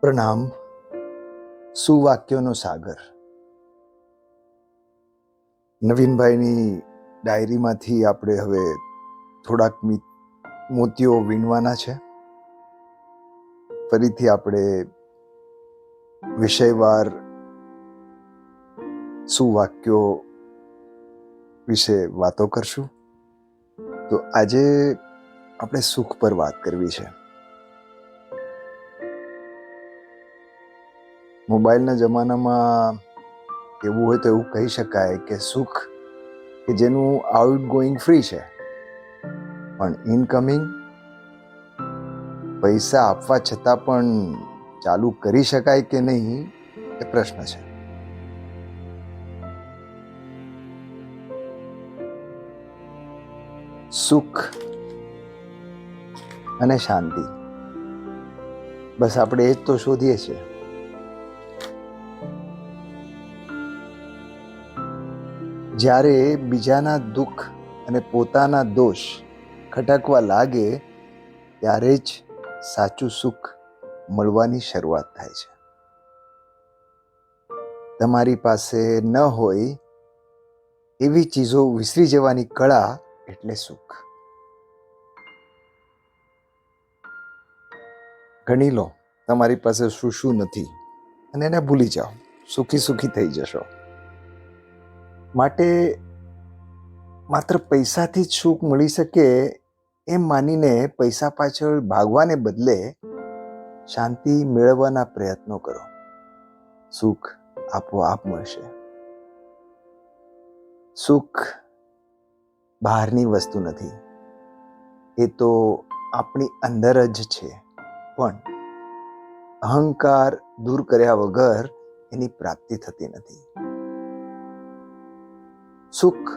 પ્રણામ. સુવાક્યોનો સાગર. નવીનભાઈની ડાયરીમાંથી આપણે હવે થોડાક મોતીઓ વીણવાના છે. ફરીથી આપણે વિષયવાર સુવાક્યો વિશે વાતો કરશું. તો આજે આપણે સુખ પર વાત કરવી છે. મોબાઈલના જમાનામાં એવું હોય તો એવું કહી શકાય કે સુખ કે જેનું આઉટગોઈંગ ફ્રી છે, પણ ઇનકમિંગ પૈસા આપવા છતાં પણ ચાલુ કરી શકાય કે નહીં એ પ્રશ્ન છે. સુખ અને શાંતિ, બસ આપણે એ જ તો શોધીએ છીએ. જ્યારે બીજાના દુઃખ અને પોતાના દોષ ખટકવા લાગે ત્યારે જ સાચું સુખ મળવાની શરૂઆત થાય છે. તમારી પાસે ન હોય એવી ચીજો વિસરી જવાની કળા એટલે સુખ. ગણી લો તમારી પાસે શું શું નથી અને એને ભૂલી જાઓ, સુખી સુખી થઈ જશો. માટે માત્ર પૈસાથી જ સુખ મળી શકે એમ માનીને પૈસા પાછળ ભાગવાને બદલે શાંતિ મેળવવાના પ્રયત્નો કરો. સુખ આપોઆપ મળશે. સુખ બહારની વસ્તુ નથી, એ તો આપણી અંદર જ છે. પણ અહંકાર દૂર કર્યા વગર એની પ્રાપ્તિ થતી નથી. સુખ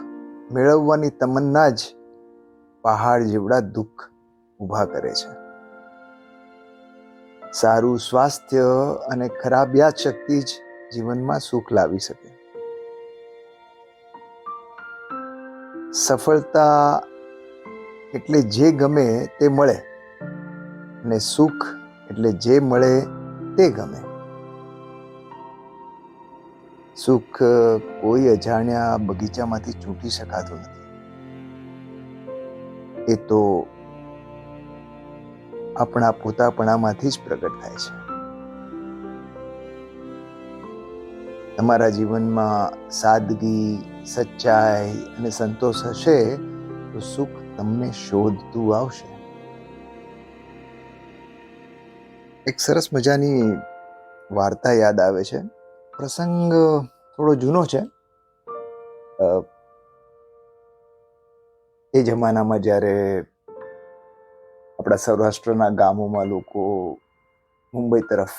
મેળવવાની તમન્ના જ પહાડ જેવડા દુઃખ ઊભા કરે છે. સારું સ્વાસ્થ્ય અને ખરાબ યાદશક્તિ જ જીવનમાં સુખ લાવી શકે. સફળતા એટલે જે ગમે તે મળે, અને સુખ એટલે જે મળે તે ગમે. સુખ કોઈ અજાણ્યા બગીચામાંથી ચૂંટી શકાતું નથી. એ તો આપણા પોતાપણામાંથી જ પ્રગટ થાય છે. તમારા જીવનમાં સાદગી, સચ્ચાઈ અને સંતોષ હશે તો સુખ તમને શોધતું આવશે. એક સરસ મજાની વાર્તા યાદ આવે છે. પ્રસંગ થોડો જૂનો છે. એ જમાનામાં જ્યારે આપણા સૌરાષ્ટ્રના ગામોમાં લોકો મુંબઈ તરફ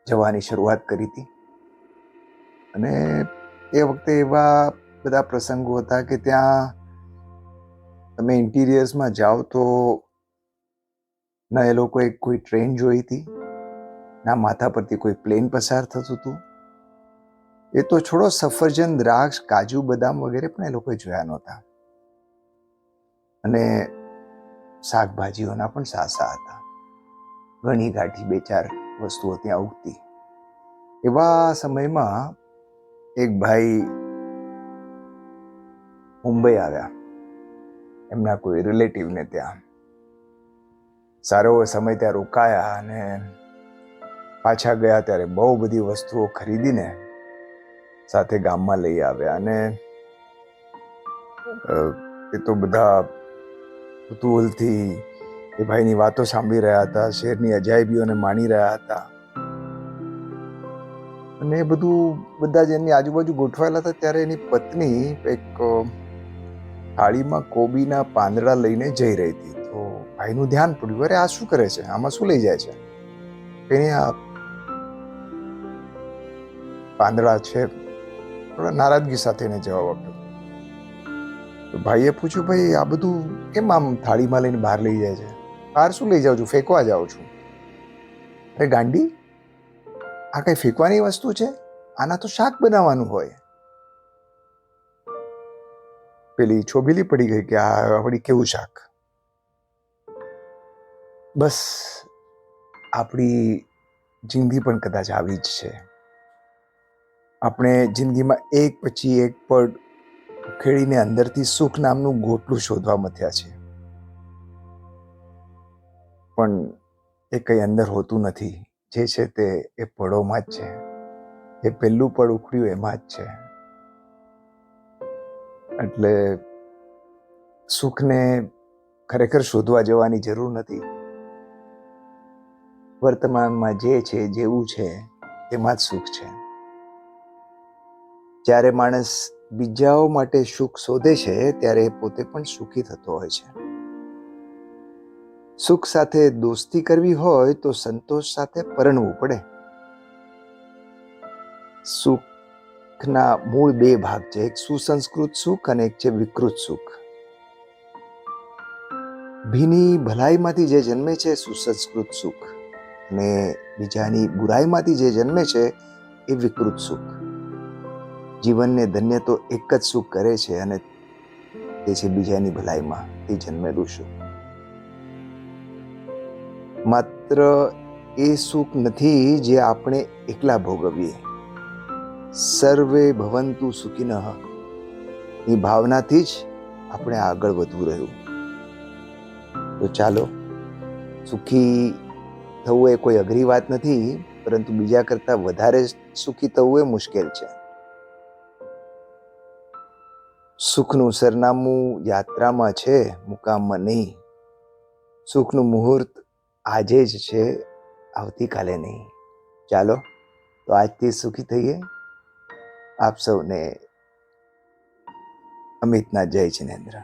જવાની શરૂઆત કરી હતી, અને એ વખતે એવા બધા પ્રસંગો હતા કે ત્યાં તમે ઇન્ટિરિયર્સમાં જાઓ તો ના એ લોકોએ કોઈ ટ્રેન જોઈ હતી, ના માથા પરથી કોઈ પ્લેન પસાર થતું હતું. એ તો છોડો, સફરજન, દ્રાક્ષ, કાજુ, બદામ વગેરે પણ એ લોકોએ જોયા નહોતા. અને શાકભાજીઓના પણ સાસા હતા. ઘણી ગાંઠી બે ચાર વસ્તુઓ ત્યાં ઉગતી. એવા સમયમાં એક ભાઈ મુંબઈ આવ્યા એમના કોઈ રિલેટિવને ત્યાં. સારો સમય ત્યાં રોકાયા અને પાછા ગયા ત્યારે બહુ બધી વસ્તુઓ ખરીદીને સાથે ગામમાં લઈ આવ્યા. અને એ તો બધા કુતૂહલથી એ ભાઈની વાતો સાંભળી રહ્યા હતા, શહેરની અજાયબીઓને માણી રહ્યા હતા. અને એ બધું બધા જ એમની આજુબાજુ ગોઠવાયેલા હતા ત્યારે એની પત્ની એક થાળીમાં કોબીના પાંદડા લઈને જઈ રહી હતી. તો ભાઈનું ધ્યાન પડ્યું, અરે આ શું કરે છે, આમાં શું લઈ જાય છે? એને આ પાંદડા છે. થોડા નારાજગી સાથે એને જવાબ આપ્યો. તો ભાઈએ પૂછ્યું, ભાઈ આ બધું કેમ આમ થાળીમાં લઈને બહાર લઈ જાય છે? બહાર શું લઈ જાઉં છું? ફેંકવા જાઉં છું. અરે ગાંડી, આ કઈ ફેંકવાની વસ્તુ છે? આના તો શાક બનાવવાનું હોય. પેલી છોભીલી પડી ગઈ કે આ વળી કેવું શાક? બસ આપણી જિંદગી પણ કદાચ આવી જ છે. આપણે જિંદગીમાં એક પછી એક પળ ઉખેડીને અંદરથી સુખ નામનું ગોટલું શોધવા મથ્યા છે, પણ એ કંઈ અંદર હોતું નથી. જે છે તે એ પળોમાં જ છે. એ પહેલું પળ ઉખડ્યું એમાં જ છે. એટલે સુખને ખરેખર શોધવા જવાની જરૂર નથી. વર્તમાનમાં જે છે, જેવું છે, એમાં જ સુખ છે. જ્યારે માણસ બીજાઓ માટે સુખ શોધે છે ત્યારે એ પોતે પણ સુખી થતો હોય છે. સુખ સાથે દોસ્તી કરવી હોય તો સંતોષ સાથે પરણવું પડે. સુખના મૂળ બે ભાગ છે, એક સુસંસ્કૃત સુખ અને એક છે વિકૃત સુખ. ભીની ભલાઈમાંથી જે જન્મે છે સુસંસ્કૃત સુખ, અને બીજાની બુરાઈમાંથી જે જન્મે છે એ વિકૃત સુખ. જીવનને ધન્ય તો એક જ સુખ કરે છે, અને તે છે બીજાની ભલાઈમાંથી જન્મેલું સુખ. માત્ર એ સુખ નથી જે આપણે એકલા ભોગવીએ. સર્વે ભવંતુ સુખિનઃ ની ભાવનાથી જ આપણે આગળ વધવું રહ્યું. તો ચાલો, સુખી થવું એ કોઈ અઘરી વાત નથી, પરંતુ બીજા કરતાં વધારે સુખી થવું એ મુશ્કેલ છે. સુખનું સરનામું યાત્રામાં છે, મુકામમાં નહીં. સુખનું મુહૂર્ત આજે જ છે, આવતીકાલે નહીં. ચાલો, તો આજથી સુખી થઈએ. આપ સૌને અમિતના જય જિનેન્દ્ર.